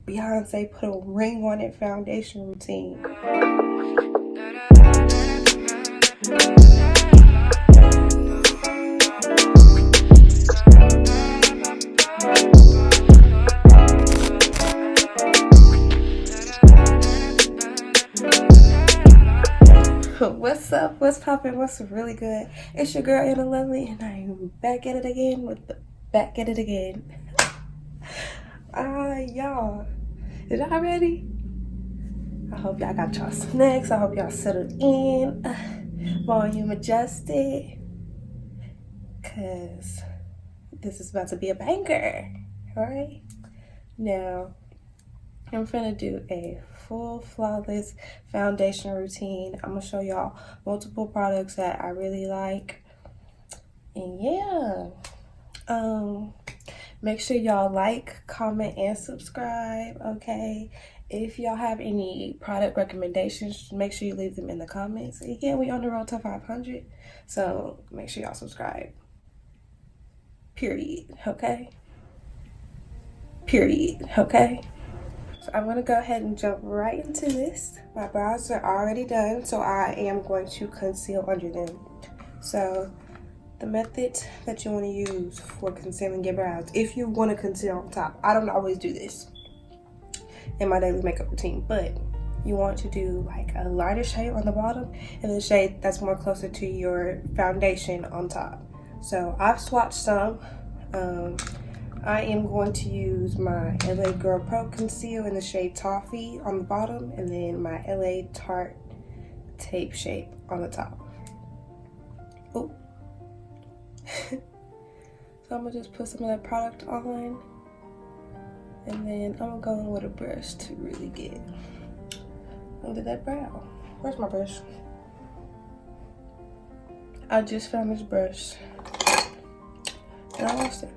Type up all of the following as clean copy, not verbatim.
Beyonce put a ring on it foundation routine. What's up? What's poppin'? What's really good? It's your girl Anna Lovely, and I am back at it again with the back at it again. Y'all, is y'all ready? I hope y'all got y'all snacks. I hope y'all settled in, volume adjusted, cause this is about to be a banger. All right, now I'm finna do a full flawless foundation routine. I'm gonna show y'all multiple products that I really like, and yeah, make sure y'all like, comment, and subscribe. Okay, if y'all have any product recommendations, make sure you leave them in the comments. Again, we on the road to 500, so make sure y'all subscribe. Period. Okay. Period. Okay. So I'm going to go ahead and jump right into this. My brows are already done, so I am going to conceal under them. So the method that you want to use for concealing your brows, if you want to conceal on top, I don't always do this in my daily makeup routine, but you want to do like a lighter shade on the bottom and the shade that's more closer to your foundation on top. So I've swatched some. I am going to use my LA Girl Pro Conceal in the shade Toffee on the bottom, and then my LA Tarte Tape Shape on the top. Oh. So I'm gonna just put some of that product on, and then I'm gonna go in with a brush to really get under that brow. Where's my brush? I just found this brush and I lost it.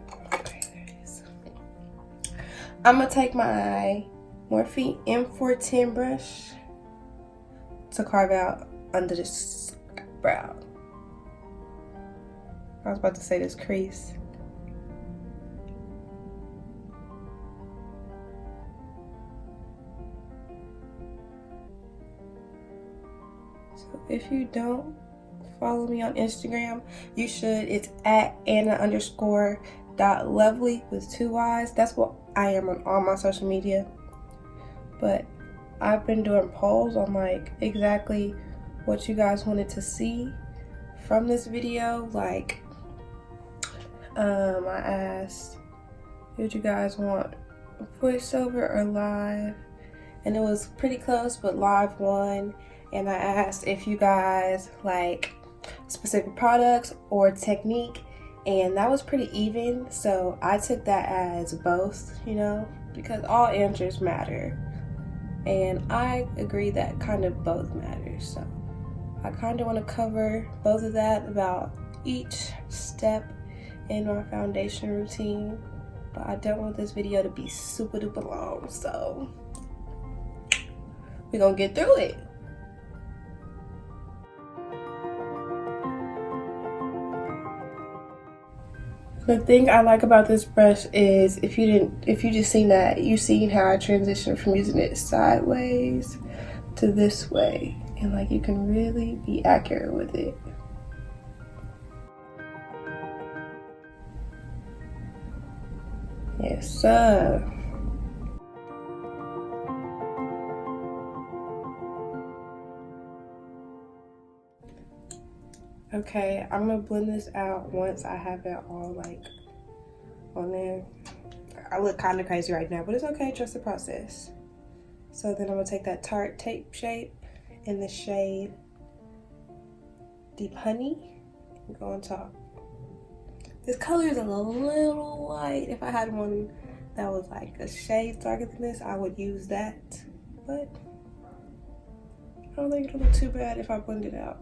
I'm gonna take my Morphe M410 brush to carve out under this brow. I was about to say this crease. So if you don't follow me on Instagram, you should. It's at Anna_.lovely with 2 Y's. That's what I am on all my social media. But I've been doing polls on like exactly what you guys wanted to see from this video. Like I asked, did you guys want voiceover or live? And it was pretty close, but live won. And I asked if you guys like specific products or technique, and that was pretty even, so I took that as both, you know, because all answers matter, and I agree that kind of both matters. So I kind of want to cover both of that, about each step in our foundation routine, but I don't want this video to be super duper long, so we're gonna get through it. The thing I like about this brush is if you just seen that, you seen how I transitioned from using it sideways to this way, and like you can really be accurate with it. Yes, sir. Okay, I'm gonna blend this out once I have it all like on there. I look kind of crazy right now, but it's okay, trust the process. So then I'm gonna take that Tarte Tape Shape in the shade Deep Honey and go on top. This color is a little light. If I had one that was like a shade darker than this, I would use that, but I don't think it'll look too bad if I blend it out.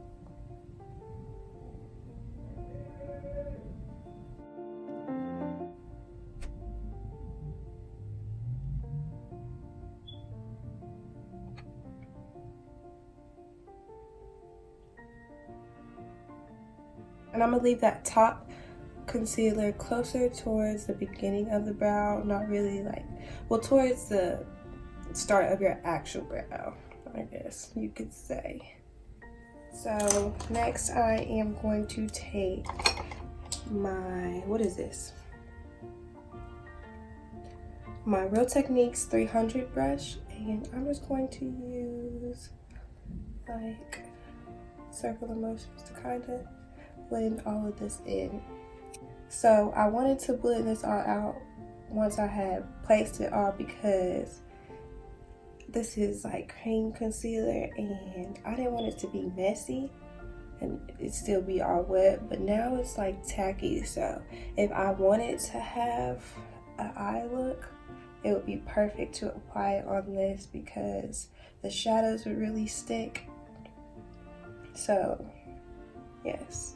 And I'm gonna leave that top concealer closer towards the beginning of the brow, not really like, well, towards the start of your actual brow, I guess you could say. So next I am going to take my, what is this? My Real Techniques 300 brush, and I'm just going to use like circular motions to kind of blend all of this in. So I wanted to blend this all out once I had placed it all, because this is like cream concealer and I didn't want it to be messy and it still be all wet, but now it's like tacky. So if I wanted to have an eye look, it would be perfect to apply it on this because the shadows would really stick. So yes,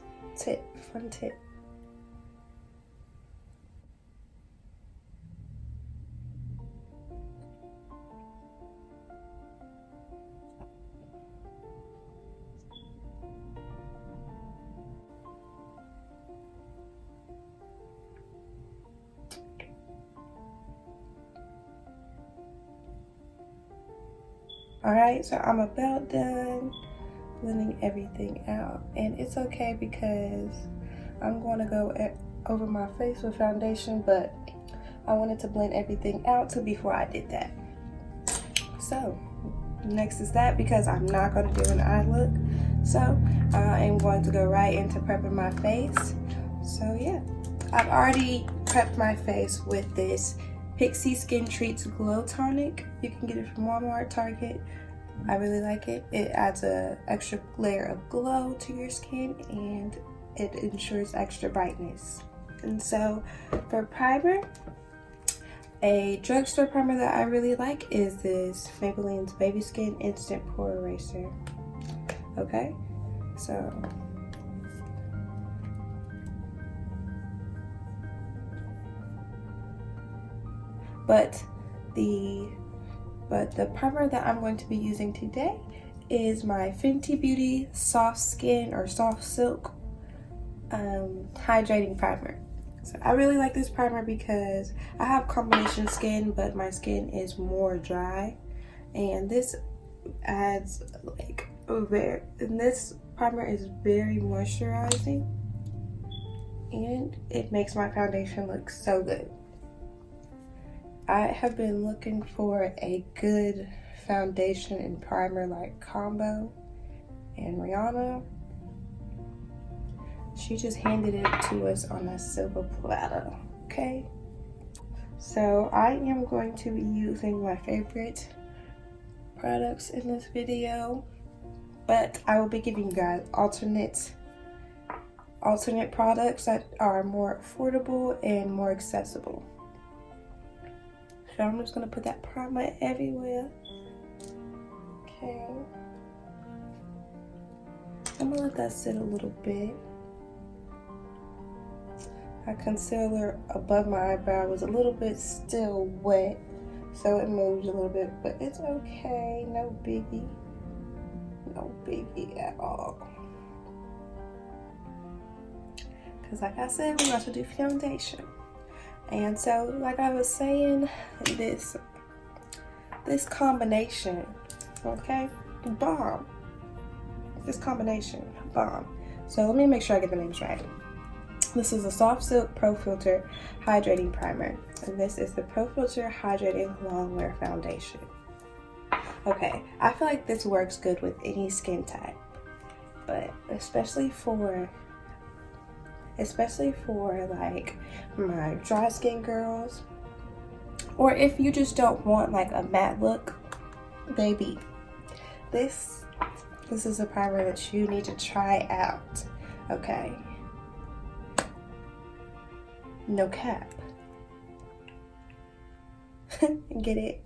fun tip. Alright, so I'm about done blending everything out, and it's okay because I'm going to go over my face with foundation, but I wanted to blend everything out too before I did that. So next is that, because I'm not going to do an eye look, so I am going to go right into prepping my face. So yeah, I've already prepped my face with this Pixi Skintreats Glow Tonic. You can get it from Walmart, Target. I really like it. It adds an extra layer of glow to your skin and it ensures extra brightness. And so for primer, a drugstore primer that I really like is this Maybelline's Baby Skin Instant Pore Eraser. Okay, so But the primer that I'm going to be using today is my Fenty Beauty Soft Skin or Soft Silk Hydrating Primer. So I really like this primer because I have combination skin, but my skin is more dry, and this adds like and this primer is very moisturizing and it makes my foundation look so good. I have been looking for a good foundation and primer like combo, and Rihanna, she just handed it to us on a silver platter. Okay, so I am going to be using my favorite products in this video, but I will be giving you guys alternate products that are more affordable and more accessible. So I'm just gonna put that primer everywhere. Okay. I'm gonna let that sit a little bit. My concealer above my eyebrow was a little bit still wet, so it moved a little bit, but it's okay. No biggie. No biggie at all. Because like I said, we're about to do foundation. And so, like I was saying, this combination, okay, bomb. This combination, bomb. So let me make sure I get the names right. This is a Soft Silk Pro Filter Hydrating Primer, and this is the Pro Filter Hydrating Longwear Foundation. Okay, I feel like this works good with any skin type, but especially for like my dry skin girls, or if you just don't want like a matte look, baby, this is a primer that you need to try out. Okay, no cap. Get it?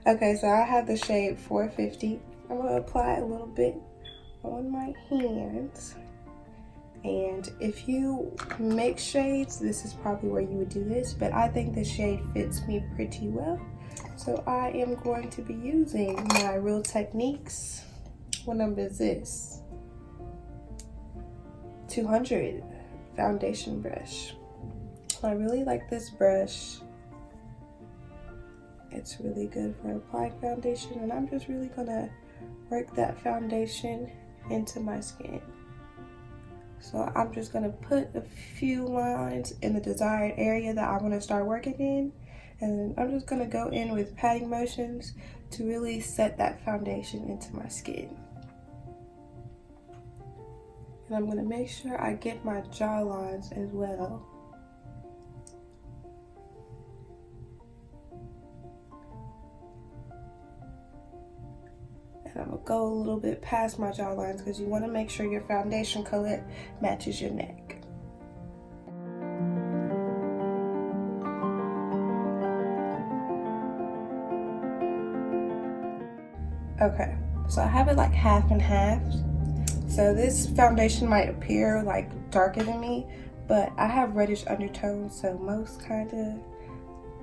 Okay, so I have the shade 450. I'm gonna apply a little bit on my hands. And if you mix shades, this is probably where you would do this, but I think this shade fits me pretty well. So I am going to be using my Real Techniques. What number is this? 200 foundation brush. I really like this brush It's really good for applying foundation, and I'm just really gonna work that foundation into my skin. So I'm just gonna put a few lines in the desired area that I want to start working in, and I'm just gonna go in with patting motions to really set that foundation into my skin. And I'm gonna make sure I get my jaw lines as well. And I'm gonna go a little bit past my jaw lines because you want to make sure your foundation color matches your neck. Okay, so I have it like half and half. So this foundation might appear like darker than me, but I have reddish undertones, so most kind of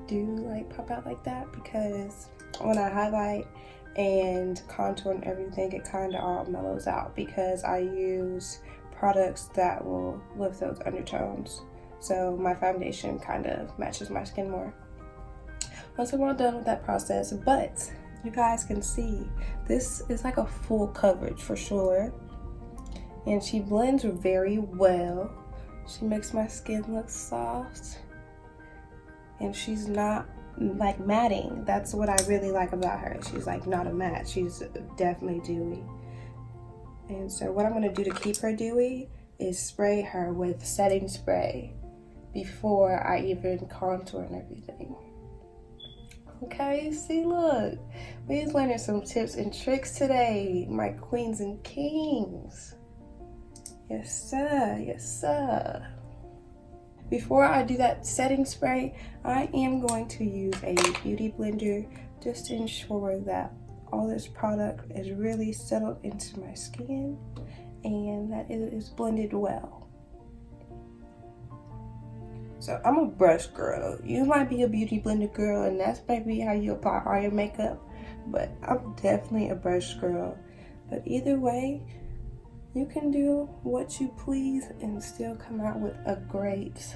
do like pop out like that, because when I highlight and contour and everything, it kind of all mellows out because I use products that will lift those undertones. So my foundation kind of matches my skin more. Once I'm all done with that process, but you guys can see this is like a full coverage for sure. And she blends very well. She makes my skin look soft. And she's not like matting. That's what I really like about her. She's like not a matte. She's definitely dewy. And so what I'm gonna do to keep her dewy is spray her with setting spray before I even contour and everything. Okay, see, look. We're learning some tips and tricks today, my queens and kings. Yes, sir. Yes, sir. Before I do that setting spray, I am going to use a beauty blender just to ensure that all this product is really settled into my skin and that it is blended well. So I'm a brush girl. You might be a beauty blender girl, and that's maybe how you apply all your makeup, but I'm definitely a brush girl. But either way, you can do what you please and still come out with a great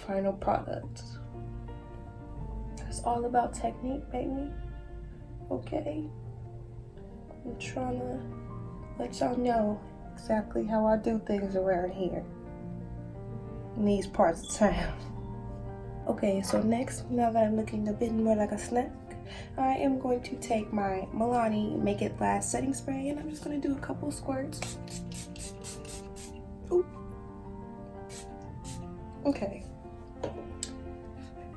final product. It's all about technique, baby. Okay? I'm trying to let y'all know exactly how I do things around here in these parts of town. Okay, so next, now that I'm looking a bit more like a snack, I am going to take my Milani Make It Last setting spray, and I'm just going to do a couple squirts. Ooh. Okay.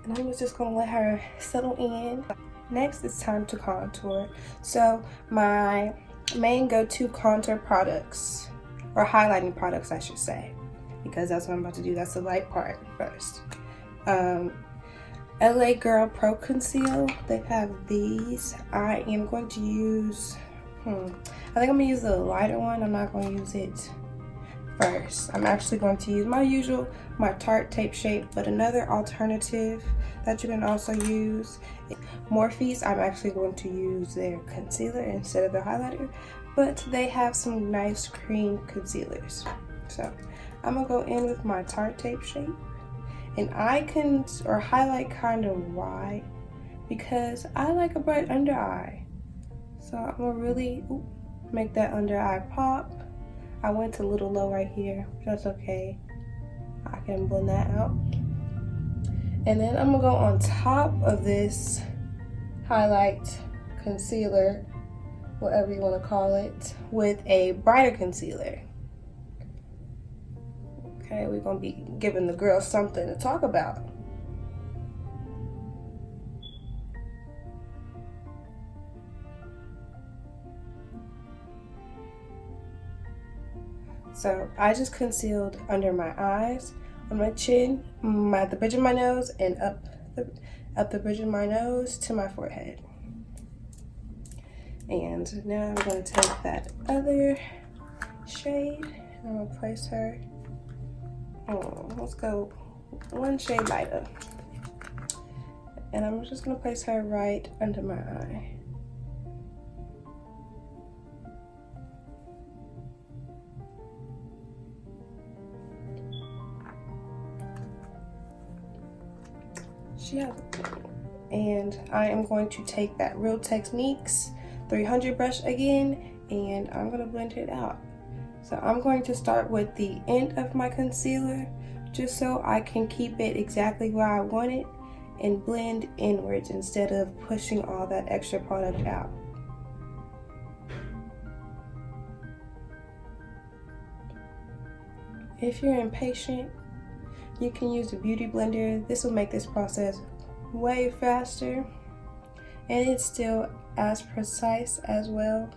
And I'm just going to let her settle in. Next, it's time to contour. So my main go-to contour products, or highlighting products I should say, because that's what I'm about to do. That's the light part first. LA Girl Pro Conceal, they have these. I am going to use, I think I'm gonna use the lighter one. I'm not going to use it first. I'm actually going to use my usual, my Tarte Tape Shape, but another alternative that you can also use, Morphe's. I'm actually going to use their concealer instead of the highlighter, but they have some nice cream concealers. So I'm gonna go in with my Tarte Tape Shape. And I can highlight kind of wide because I like a bright under eye. So I'm gonna really make that under eye pop. I went a little low right here, that's okay. I can blend that out. And then I'm gonna go on top of this highlight concealer, whatever you wanna call it, with a brighter concealer. Okay, we're gonna be giving the girls something to talk about. So I just concealed under my eyes, on my chin, at the bridge of my nose, and up the bridge of my nose to my forehead. And now I'm gonna take that other shade and I'm gonna place her. Let's go one shade lighter. And I'm just gonna place her right under my eye. She has And I am going to take that Real Techniques 300 brush again, and I'm going to blend it out. So I'm going to start with the end of my concealer, just so I can keep it exactly where I want it and blend inwards instead of pushing all that extra product out. If you're impatient, you can use the Beauty Blender. This will make this process way faster, and it's still as precise as well,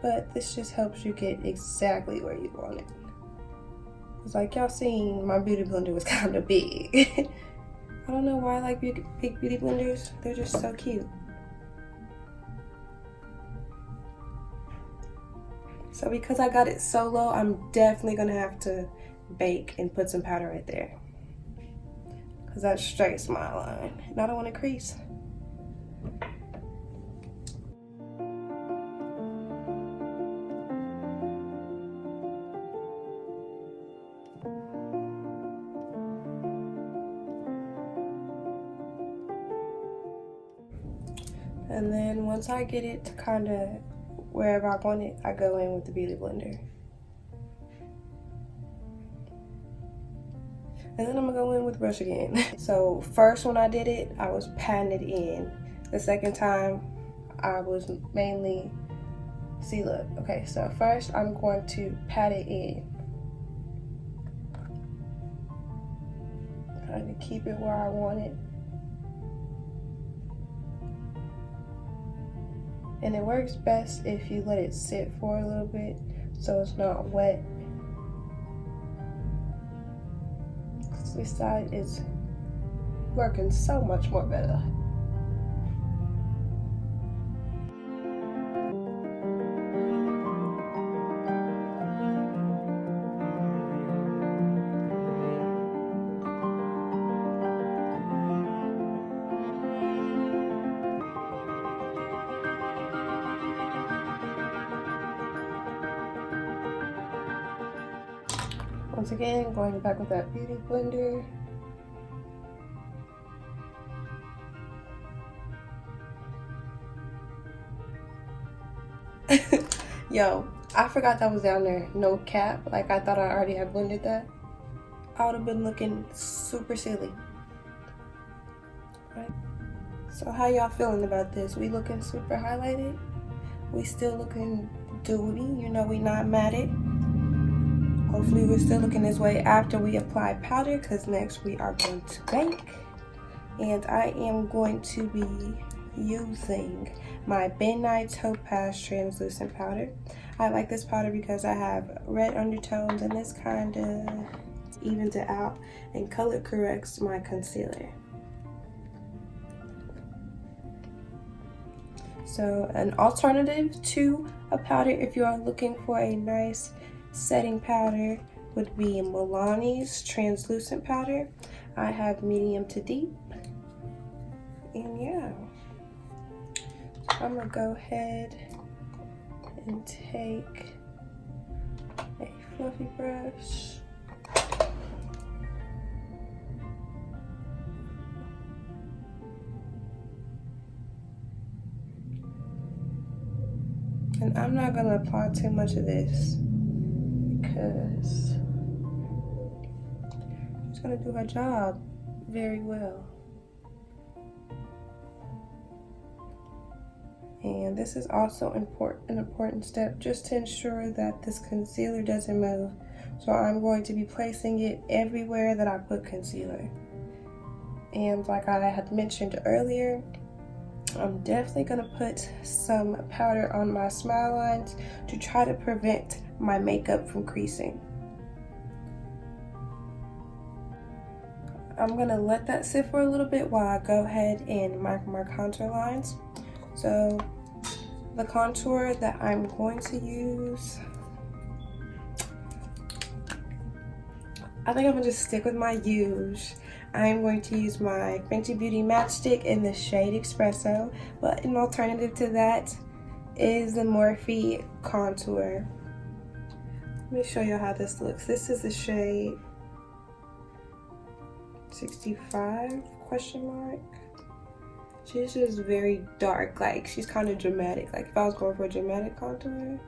but this just helps you get exactly where you want it. It's like y'all seen, my Beauty Blender was kind of big. I don't know why I like big Beauty Blenders. They're just so cute. So because I got it so low, I'm definitely gonna have to bake and put some powder right there, because that's straight smile line and I don't want to crease. And then once I get it to kind of wherever I want it, I go in with the Beauty Blender. And then I'm gonna go in with the brush again. So first when I did it, I was patting it in. The second time, I was mainly, see look, okay, so first I'm going to pat it in. Trying to keep it where I want it. And it works best if you let it sit for a little bit so it's not wet. This side is working so much more better. Once again, going back with that Beauty Blender. Yo, I forgot that was down there, no cap. Like, I thought I already had blended that. I would have been looking super silly. Right. So how y'all feeling about this? We looking super highlighted? We still looking dewy, you know, we not matted. Hopefully we're still looking this way after we apply powder, because next we are going to bake. And I am going to be using my Midnight Topaz translucent powder. I like this powder because I have red undertones, and this kind of evens it out and color corrects my concealer. So an alternative to a powder, if you are looking for a nice setting powder, would be Milani's translucent powder. I have medium to deep. And yeah, I'm gonna go ahead and take a fluffy brush. And I'm not gonna apply too much of this because it's gonna do her job very well. And this is also an important step just to ensure that this concealer doesn't move. So I'm going to be placing it everywhere that I put concealer. And like I had mentioned earlier, I'm definitely gonna put some powder on my smile lines to try to prevent my makeup from creasing. I'm gonna let that sit for a little bit while I go ahead and mark my contour lines. So the contour that I'm going to use, I think I'm gonna just stick with my Huge. I'm going to use my Fenty Beauty Matchstick in the shade Espresso, but an alternative to that is the Morphe contour. Let me show you how this looks. This is the shade 65 question mark. She's just very dark, like she's kind of dramatic. Like if I was going for a dramatic contour.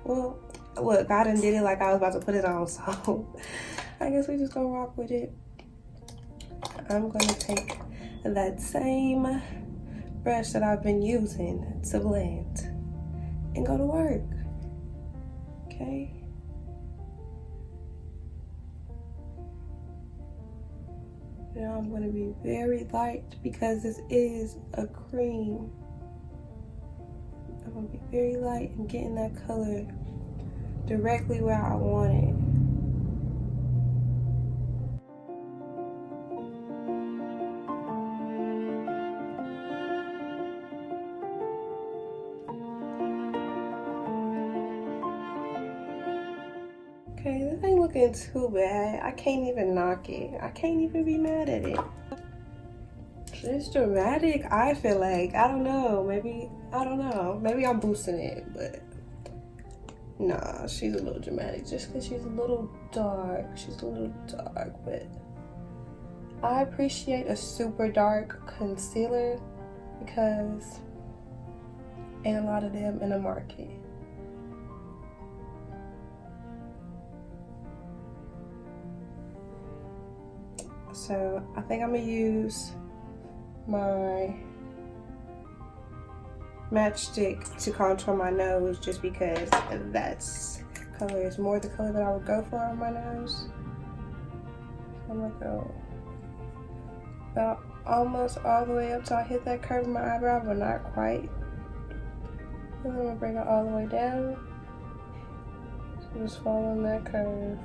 Well, look, I done did it like I was about to put it on, so I guess we just gonna rock with it. I'm gonna take that same brush that I've been using to blend and go to work, okay? Now I'm gonna be very light because this is a cream. I'm gonna be very light and getting that color directly where I want it. Okay, this ain't looking too bad. I can't even knock it. I can't even be mad at it. It's dramatic, I feel like. I don't know. Maybe, I don't know. Maybe I'm boosting it, but nah, she's a little dramatic just because she's a little dark. She's a little dark, but I appreciate a super dark concealer because ain't a lot of them in the market. So I think I'm gonna use my matchstick to contour my nose just because that's color is more the color that I would go for on my nose. I'm gonna go about almost all the way up till I hit that curve in my eyebrow, but not quite. And then I'm gonna bring it all the way down. So just following that curve.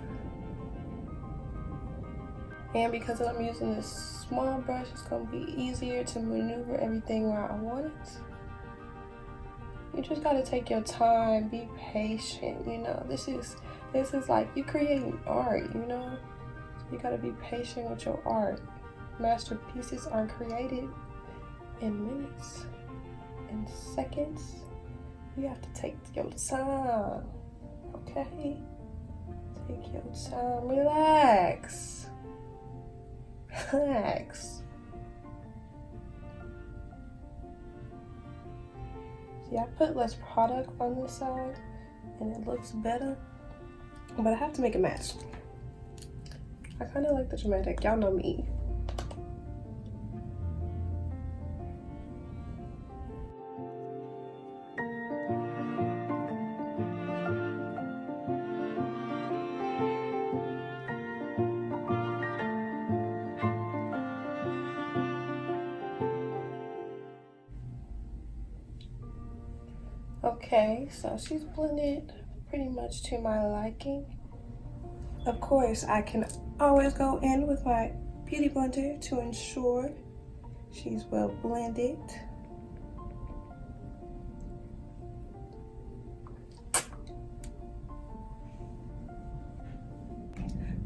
And because I'm using this small brush, it's gonna be easier to maneuver everything where I want it. You just gotta take your time, be patient, you know. This is like you creating art, you know. So you gotta be patient with your art. Masterpieces are created in minutes, in seconds. You have to take your time, okay? Take your time, relax. Relax. See, I put less product on this side and it looks better, but I have to make it match. I kind of like the dramatic, y'all know me. Okay, so she's blended pretty much to my liking. Of course, I can always go in with my beauty blender to ensure she's well blended.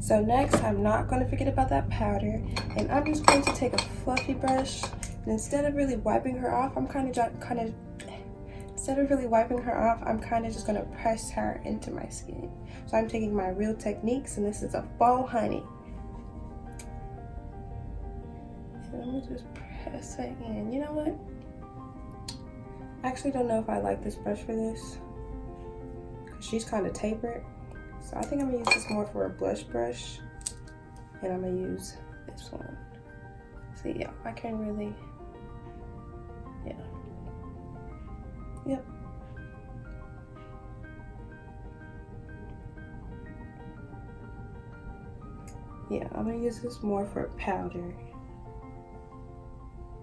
So next, I'm not going to forget about that powder, and I'm just going to take a fluffy brush, and instead of really wiping her off, I'm Instead of really wiping her off, I'm kind of just going to press her into my skin. So I'm taking my Real Techniques, and this is a Faux Honey. And I'm going to just press it in. You know what? I actually don't know if I like this brush for this, because she's kind of tapered. So I think I'm going to use this more for a blush brush, and I'm going to use this one. So yeah, I can really, yeah. Yep. Yeah, I'm gonna use this more for powder,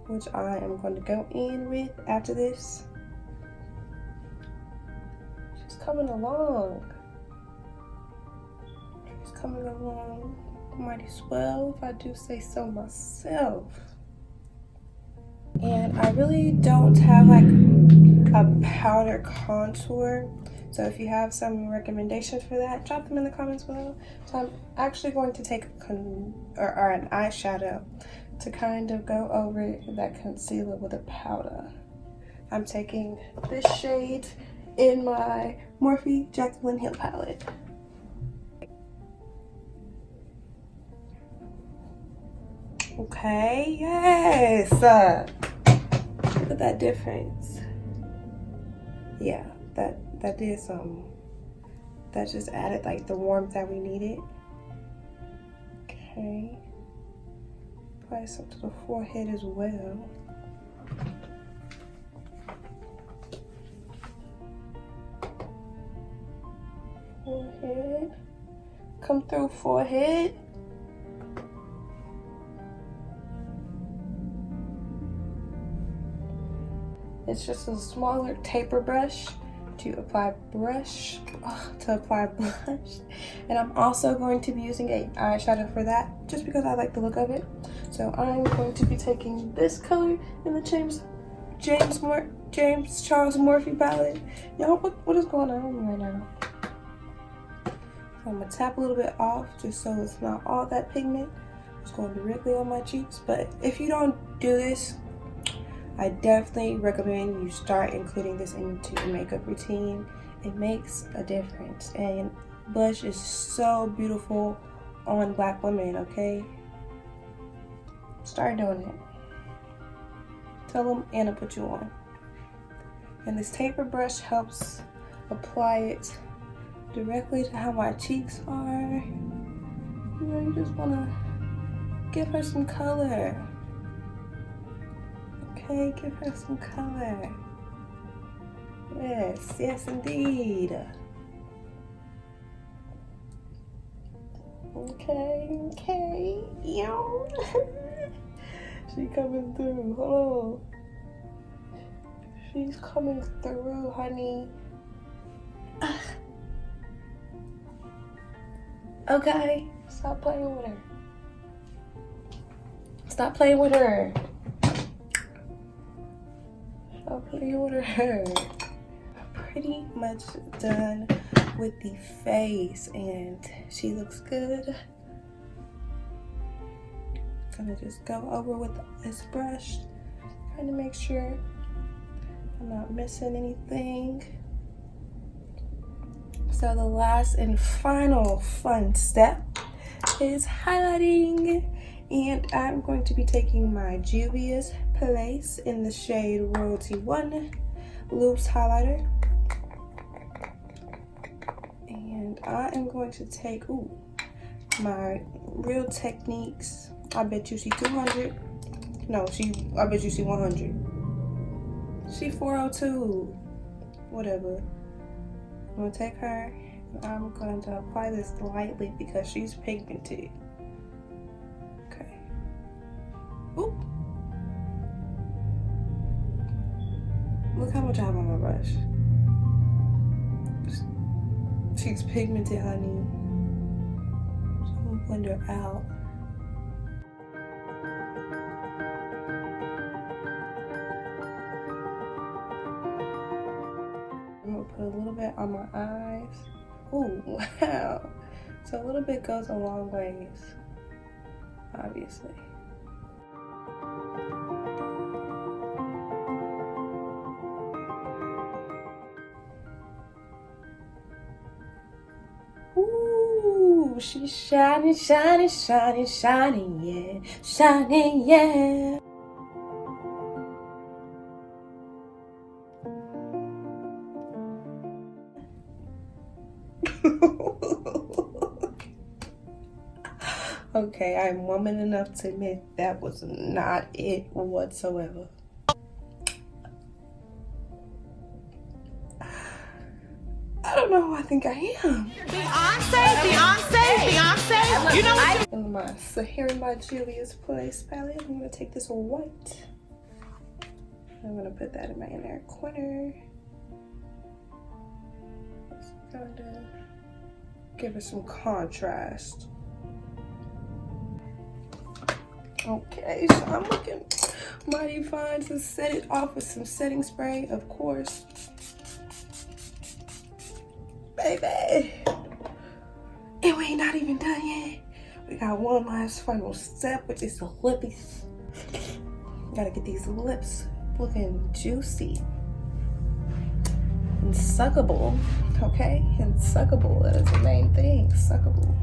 which I am going to go in with after this. She's coming along. She's coming along mighty swell, if I do say so myself. And I really don't have like a powder contour, so if you have some recommendations for that, drop them in the comments below. So I'm actually going to take an eyeshadow to kind of go over that concealer with a powder. I'm taking this shade in my Morphe Jaclyn Hill palette. Okay, yes. Look at that difference. Yeah, that did something. That just added like the warmth that we needed. Okay. Apply some to the forehead as well. Forehead. Come through forehead. It's just a smaller taper brush to apply blush. And I'm also going to be using an eyeshadow for that, just because I like the look of it. So I'm going to be taking this color in the James Charles Morphe palette. Y'all, what is going on right now? So I'm gonna tap a little bit off just so it's not all that pigment. It's going directly on my cheeks. But if you don't do this, I definitely recommend you start including this into your makeup routine. It makes a difference, and blush is so beautiful on Black women, okay? Start doing it. Tell them Anna put you on. And this taper brush helps apply it directly to how my cheeks are. You know, you just wanna give her some color. Okay, give her some color. Yes, yes indeed. Okay, yo. She coming through, hold on. She's coming through, honey. Okay, stop playing with her. Stop playing with her. Stop playing with her. Pretty much done with the face, and she looks good. Gonna just go over with this brush, trying to make sure I'm not missing anything. So the last and final fun step is highlighting, and I'm going to be taking my Juvia's Place in the shade Royalty 1 loose highlighter, and I am going to take my Real Techniques. I bet you she 200. No, I bet you she 100. She 402. Whatever. I'm gonna take her and I'm going to apply this lightly because she's pigmented. Okay. Ooh. Look how much I have on my brush. She's pigmented, honey. So I'm gonna blend her out. I'm gonna put a little bit on my eyes. Ooh, wow. So a little bit goes a long ways, obviously. Ooh, she's shining, shining, shining, shining, yeah. Shining, yeah. Okay, I'm woman enough to admit that was not it whatsoever. I don't know who I think I am. Beyonce. You know what? Here in my Juvia's Place palette, I'm gonna take this white. I'm gonna put that in my inner corner. Just gonna give it some contrast. Okay, so I'm looking mighty fine to set it off with some setting spray, of course. Baby. And we ain't not even done yet. We got one last final step, which is the lippies. Gotta get these lips looking juicy and suckable, okay? And suckable, that is the main thing, suckable.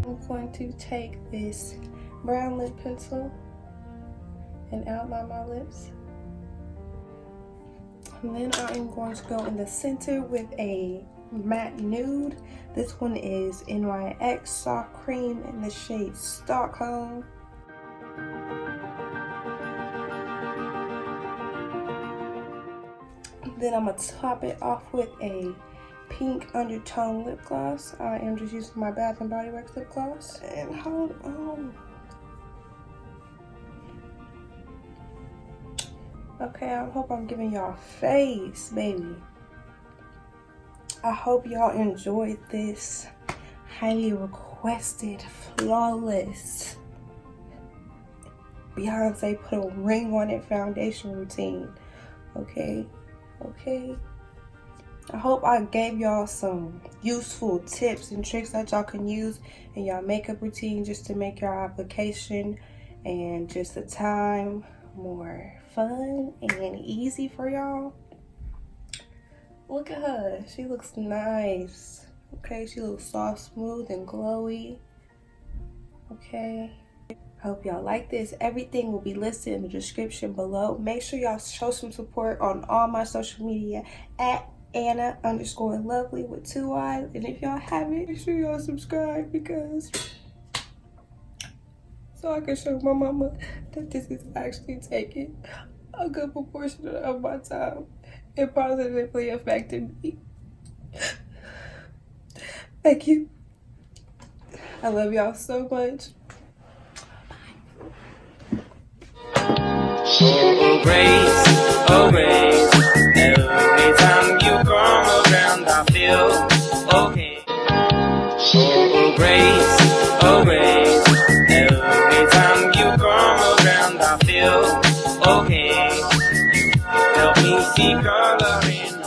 I'm going to take this brown lip pencil and outline my lips. And then I am going to go in the center with a matte nude. This one is NYX Soft Cream in the shade Stockholm. Then I'm going to top it off with a pink undertone lip gloss. I am just using my Bath & Body Works lip gloss. And hold on. Okay, I hope I'm giving y'all face, baby. I hope y'all enjoyed this highly requested, flawless Beyonce put a ring on it foundation routine. Okay. I hope I gave y'all some useful tips and tricks that y'all can use in y'all makeup routine just to make your application and just the time more fun and easy for y'all. Look at her. She looks nice. Okay, she looks soft, smooth, and glowy. Okay. Hope y'all like this. Everything will be listed in the description below. Make sure y'all show some support on all my social media at Anna_lovely with 2 Y's. And if y'all haven't, make sure y'all subscribe because so I can show my mama that this is actually taking a good proportion of my time and positively affecting me. Thank you. I love y'all so much. Oh Grace, oh Grace, every time you come around I feel okay. Oh Grace, oh Grace, every time you come around I feel okay. You help me see color in